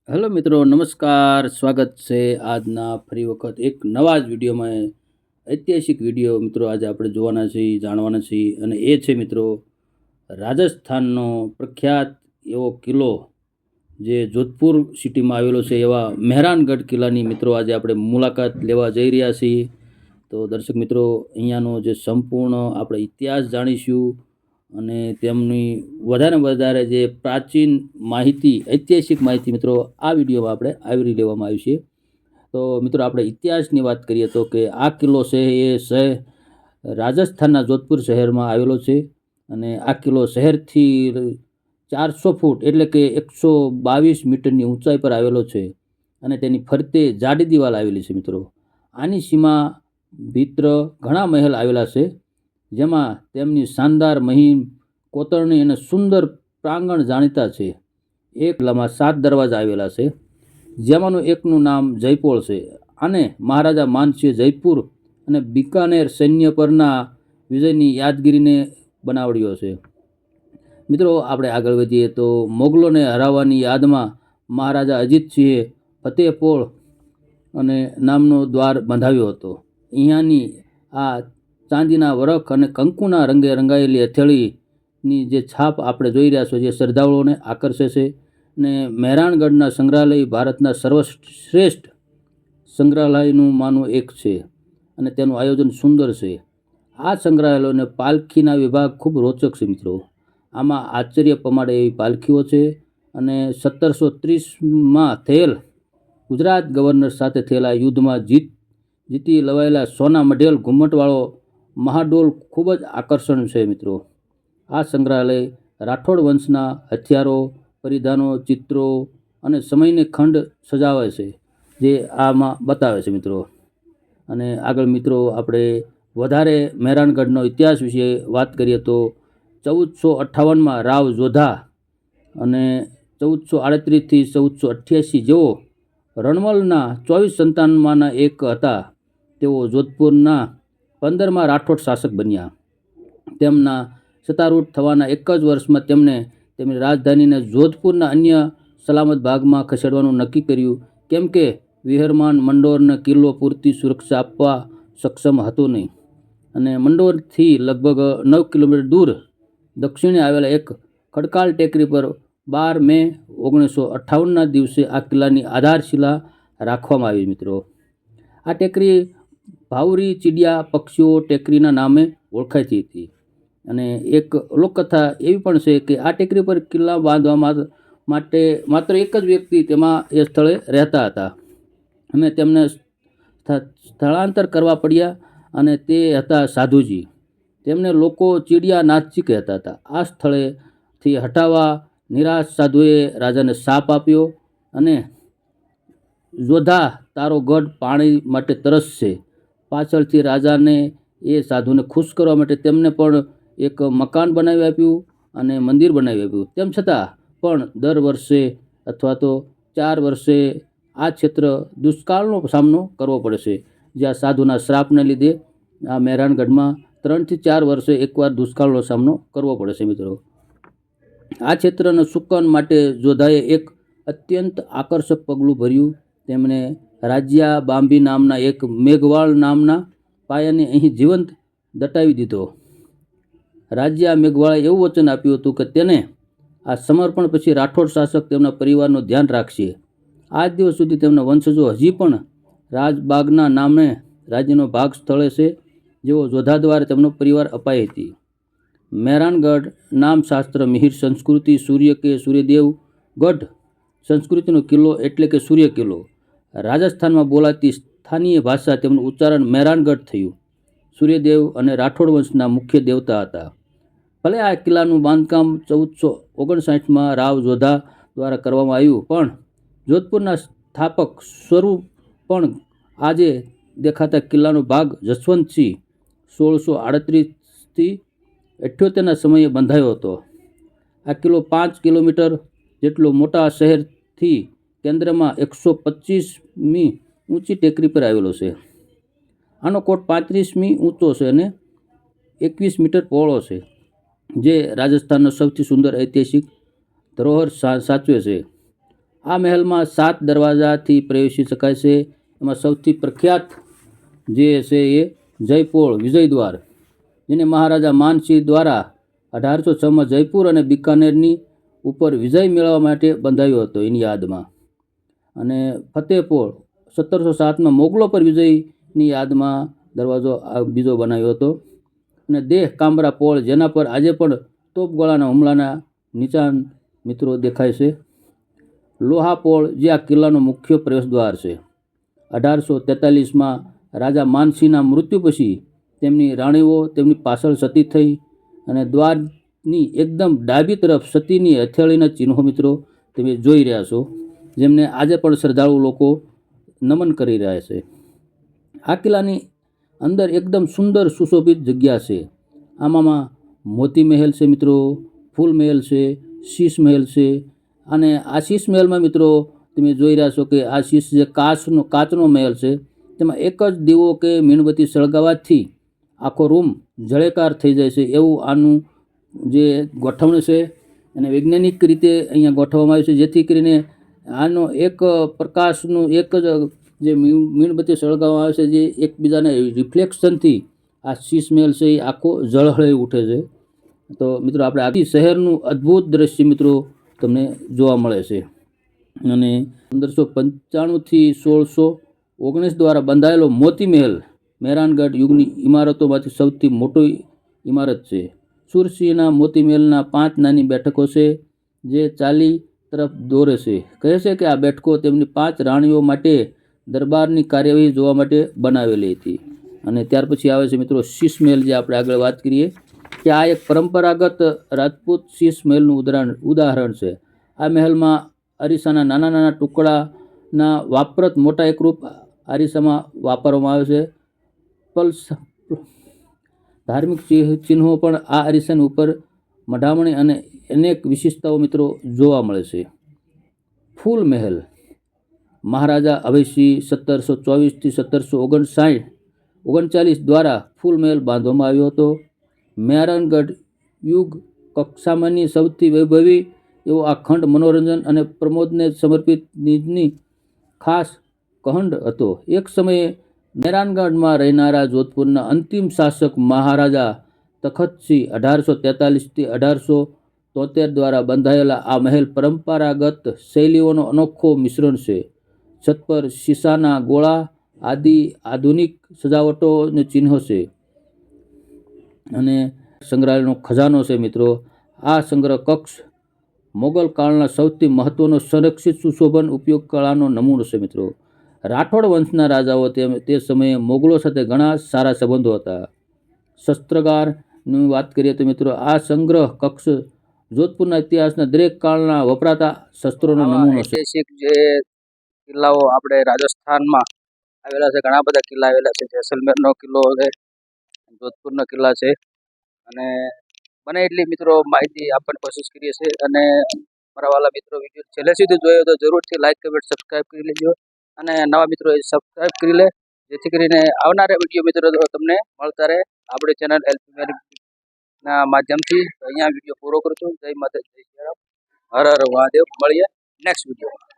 Hello મિત્રો, નમસ્કાર. સ્વાગત છે આજના ફરી વખત એક નવા જ વિડીયોમાં. ઐતિહાસિક વિડીયો મિત્રો આજે આપણે જોવાના છીએ, જાણવાના છીએ, અને એ છે મિત્રો રાજસ્થાનનો પ્રખ્યાત એવો કિલ્લો જે જોધપુર સિટીમાં આવેલો છે એવા મહેરાનગઢ કિલ્લાની મિત્રો આજે આપણે મુલાકાત લેવા જઈ રહ્યા છીએ. તો દર્શક મિત્રો, અહીંયાનો જે સંપૂર્ણ આપણે ઇતિહાસ જાણીશું અને તેમની વધારે જે પ્રાચીન માહિતી, ઐતિહાસિક માહિતી મિત્રો આ વિડીયોમાં આપણે આવરી લેવામાં આવી છે. તો મિત્રો આપણે ઇતિહાસની વાત કરીએ તો કે આ કિલ્લો છે એ રાજસ્થાનના જોધપુર શહેરમાં આવેલો છે. અને આ કિલ્લો શહેરથી 400 ફૂટ એટલે કે 122 મીટરની ઊંચાઈ પર આવેલો છે અને તેની ફરતે જાડી દિવાલ આવેલી છે મિત્રો. આની સીમા ભીતર ઘણા મહેલ આવેલા છે, જેમાં તેમની શાનદાર મહિમ, કોતરણી અને સુંદર પ્રાંગણ જાણીતા છે. એક કિલ્લામાં 7 દરવાજા આવેલા છે, જેમાંનું એકનું નામ જયપોળ છે. આને મહારાજા માનસિંહ જયપુર અને બિકાનેર સૈન્ય પરના વિજયની યાદગીરીને બનાવડ્યો છે. મિત્રો આપણે આગળ વધીએ તો મોગલોને હરાવવાની યાદમાં મહારાજા અજીતસિંહે ફતેહપોળ અને નામનો દ્વાર બંધાવ્યો હતો. અહીંયાની આ ચાંદીના વરખ અને કંકુના રંગે રંગાયેલી હથેળીની જે છાપ આપણે જોઈ રહ્યા છો, જે શ્રદ્ધાળુઓને આકર્ષે છે. અને મહેરાનગઢના સંગ્રહાલય ભારતના સર્વશ્રેષ્ઠ સંગ્રહાલયનું માનું એક છે અને તેનું આયોજન સુંદર છે. આ સંગ્રહાલયોને પાલખીના વિભાગ ખૂબ રોચક છે મિત્રો. આમાં આશ્ચર્ય પમાડે એવી પાલખીઓ છે અને 1730માં થયેલ ગુજરાત ગવર્નર સાથે થયેલા યુદ્ધમાં જીતી લવાયેલા સોના મઢેલ ઘુમ્મટવાળો મહાડોલ ખૂબ જ આકર્ષણ છે મિત્રો. આ સંગ્રહાલય રાઠોડ વંશના હથિયારો, પરિધાનો, ચિત્રો અને સમયને ખંડ સજાવે છે, જે આમાં બતાવે છે મિત્રો. અને આગળ મિત્રો આપણે વધારે મહેરાનગઢનો ઇતિહાસ વિશે વાત કરીએ તો 1458માં રાવ જોધા અને 1438થી 1488 જેઓ રણમલના 24 સંતાનમાંના એક હતા. તેઓ જોધપુરના 15મા રાઠોડ શાસક બન્યા. તેમના સત્તારૂઢ થવાના એક જ વર્ષમાં તેમણે તેમની રાજધાનીને જોધપુરના અન્ય સલામત ભાગમાં ખસેડવાનું નક્કી કર્યું, કેમ કે વિહરમાન મંડોરને કિલ્લો પૂરતી સુરક્ષા આપવા સક્ષમ હતો નહીં. અને મંડોરથી લગભગ 9 કિલોમીટર દૂર દક્ષિણે આવેલા એક ખડકાળ ટેકરી પર 12 મે 1958ના દિવસે આ કિલ્લાની આધારશિલા રાખવામાં આવી મિત્રો. આ ટેકરી ભાવરી ચીડિયા પક્ષીઓ ટેકરીના નામે ઓળખાતી હતી. અને એક લોકકથા એવી પણ છે કે આ ટેકરી પર કિલ્લા બાંધવા માટે માત્ર એક જ વ્યક્તિ તેમાં એ સ્થળે રહેતા હતા અને તેમને સ્થળાંતર કરવા પડ્યા, અને તે હતા સાધુજી. તેમને લોકો ચીડિયાનાથજી કહેતા હતા. આ સ્થળેથી હટાવવા નિરાશ સાધુએ રાજાને શાપ આપ્યો અને જોધા, તારો ગઢ પાણી માટે તરસશે. પાછળથી રાજાને એ સાધુને ખુશ કરવા માટે તેમને પણ એક મકાન બનાવી આપ્યું અને મંદિર બનાવી આપ્યું. તેમ છતાં પણ દર વર્ષે અથવા તો 4 વર્ષે આ ક્ષેત્ર દુષ્કાળનો સામનો કરવો પડે છે, જ્યાં સાધુના શ્રાપને લીધે આ મહેરાનગઢમાં 3 થી 4 વર્ષે એકવાર દુષ્કાળનો સામનો કરવો પડે છે મિત્રો. આ ક્ષેત્રના સુકન માટે જોધાએ એક અત્યંત આકર્ષક પગલું ભર્યું. તેમણે રાજ્યા બાંબી નામના એક મેઘવાળ નામના પાયાને અહીં જીવંત દટાવી દીધો. રાજ્યા મેઘવાળે એવું વચન આપ્યું હતું કે તેને આ સમર્પણ પછી રાઠોડ શાસક તેમના પરિવારનું ધ્યાન રાખશે. આજ દિવસ સુધી તેમના વંશજો હજી પણ રાજબાગના નામે રાજ્યનો ભાગ સ્થળે છે, જેઓ જોધા દ્વારા તેમનો પરિવાર અપાઈ હતી. મહેરાનગઢ નામશાસ્ત્ર મિહિર સંસ્કૃતિ સૂર્ય કે સૂર્યદેવ ગઢ સંસ્કૃતિનો કિલ્લો એટલે કે સૂર્ય કિલ્લો. રાજસ્થાનમાં બોલાતી સ્થાનીય ભાષા તેમનું ઉચ્ચારણ મહેરાનગઢ થયું. સૂર્યદેવ અને રાઠોડ વંશના મુખ્ય દેવતા હતા. ભલે આ કિલ્લાનું બાંધકામ 1459માં રાવ જોધા દ્વારા કરવામાં આવ્યું, પણ જોધપુરના સ્થાપક સ્વરૂપ પણ આજે દેખાતા કિલ્લાનો ભાગ જસવંતસિંહ 1638થી 78ના સમયે બંધાયો હતો. આ કિલ્લો 5 કિલોમીટર જેટલો મોટા શહેરથી કેન્દ્રમાં 125મી ઊંચી ટેકરી પર આવેલો છે. આનો કોટ 35મી ઊંચો છે અને 21 મીટર પહોળો છે, જે રાજસ્થાનનો સૌથી સુંદર ઐતિહાસિક ધરોહર સાચવે છે. આ મહેલમાં 7 દરવાજાથી પ્રવેશી શકાય છે. એમાં સૌથી પ્રખ્યાત જે છે એ જયપોળ વિજય દ્વાર, જેને મહારાજા માનસિંહ દ્વારા 1806માં જયપુર અને બિકાનેરની ઉપર વિજય મેળવવા માટે બંધાવ્યો હતો એની યાદમાં. અને ફતેહપોળ 1707માં મોગલો પર વિજયની યાદમાં દરવાજો બીજો બનાવ્યો હતો. અને દેહ કામરા પોળ, જેના પર આજે પણ તોપગોળાના હુમલાના નિશાન મિત્રો દેખાય છે. લોહાપોળ, જે આ કિલ્લાનો મુખ્ય પ્રવેશદ્વાર છે. 1843માં રાજા માનસિંહના મૃત્યુ પછી તેમની રાણીઓ તેમની પાછળ સતી થઈ, અને દ્વારની એકદમ ડાબી તરફ સતીની હથેળીના ચિહ્નો મિત્રો તમે જોઈ રહ્યા છો, જેમને આજે પણ શ્રદ્ધાળુ લોકો નમન કરી રહ્યા છે. આ કિલ્લાની અંદર એકદમ સુંદર સુશોભિત જગ્યા છે. આમાં મોતી મહેલ છે મિત્રો, ફૂલ મહેલ છે, શીશ મહેલ છે. અને આ શીશ મહેલમાં મિત્રો તમે જોઈ રહ્યા છો કે આ શીશ જે કાચનો મહેલ છે, તેમાં એક જ દીવો કે મીણબત્તી સળગાવવાથી આખો રૂમ જળેકાર થઈ જાય છે, એવું આનું જે ગોઠવણ છે. અને વૈજ્ઞાનિક રીતે અહીંયા ગોઠવવામાં આવ્યું છે, જેથી કરીને આનો એક પ્રકાશનું એક જ જે મીણબત્તી સળગાવવામાં આવે છે, જે એકબીજાને રિફ્લેક્શનથી આ શીશ મહેલ છે એ આખો ઝળહળી ઉઠે છે. તો મિત્રો આપણે આ શહેરનું અદ્ભુત દ્રશ્ય મિત્રો તમને જોવા મળે છે. અને 1595થી 1619 દ્વારા બંધાયેલો મોતી મહેલ મહેરાનગઢ યુગની ઇમારતોમાંથી સૌથી મોટી ઇમારત છે. સુરસિંહના મોતી મહેલના 5 નાની બેઠકો છે, જે ચાલી તરફ દોરે છે. કહે છે કે આ બેઠકો તેમની 5 રાણીઓ માટે દરબારની કાર્યવાહી જોવા માટે બનાવેલી હતી. અને ત્યાર પછી આવે છે મિત્રો શીશ મહેલ, જે આપણે આગળ વાત કરીએ કે આ એક પરંપરાગત રાજપૂત શીશ મહેલનું ઉદાહરણ છે. આ મહેલમાં અરીસાના નાના નાના ટુકડાના વાપરત મોટા એકરૂપ અરીસામાં વાપરવામાં આવે છે. પલ્સ ધાર્મિક ચિહ્નો પણ આ અરીસાની ઉપર મઢામણી અને અનેક વિશિષ્ટતાઓ મિત્રો જોવા મળે છે. ફૂલ મહેલ મહારાજા અભયસિંહ 1724થી 1739 દ્વારા ફૂલ મહેલ બાંધવામાં આવ્યો હતો. મહેરાનગઢ યુગ કક્ષામાંની સૌથી વૈભવી એવો આ ખંડ મનોરંજન અને પ્રમોદને સમર્પિત નિજની ખાસ ખંડ હતો. એક સમયે મહેરાનગઢમાં રહેનારા જોધપુરના અંતિમ શાસક મહારાજા તખતસિંહ 1843થી 1873 દ્વારા બંધાયેલા આ મહેલ પરંપરાગત શૈલીઓનો અનોખો મિશ્રણ છે. છત પર શીશાના ગોળા આદિ આધુનિક સજાવટોને ચિહ્નો છે. અને સંગ્રહાલયનો ખજાનો છે મિત્રો. આ સંગ્રહ કક્ષ મોગલ કાળના સૌથી મહત્વનો સંરક્ષિત સુશોભન ઉપયોગ કળાનો નમૂનો છે મિત્રો. રાઠોડ વંશના રાજાઓ તે સમયે મોગલો સાથે ઘણા સારા સંબંધો હતા. શસ્ત્રાગારની વાત કરીએ તો મિત્રો આ સંગ્રહ કક્ષ જોધપુરના ઇતિહાસના દરેક કાળના વપરાતા શસ્ત્રોનો નમૂનો છે. જે કિલ્લાઓ આપણે રાજસ્થાનમાં આવેલા છે, ઘણા બધા કિલ્લા આવેલા છે. જેસલમેરનો કિલ્લો છે, જોધપુરના કિલ્લા છે. અને બને એટલી મિત્રો માહિતી આપવાની કોશિશ કરીએ છીએ. અને મારા વાલા મિત્રો વિડીયો છેલ્લે સુધી જોયો તો જરૂરથી લાઈક, કમેન્ટ, સબસ્ક્રાઈબ કરી લેજો. અને નવા મિત્રો એ સબસ્ક્રાઈબ કરી લે, જેથી કરીને આવનારા વિડીયો મિત્રો તમને મળતા રહે આપણી ચેનલ એલપીના માધ્યમથી. અહીંયા વિડીયો પૂરો કરું છું. જય માતા, જય શ્રી રામ, હર હર મહાદેવ. મળીએ નેક્સ્ટ વિડીયોમાં.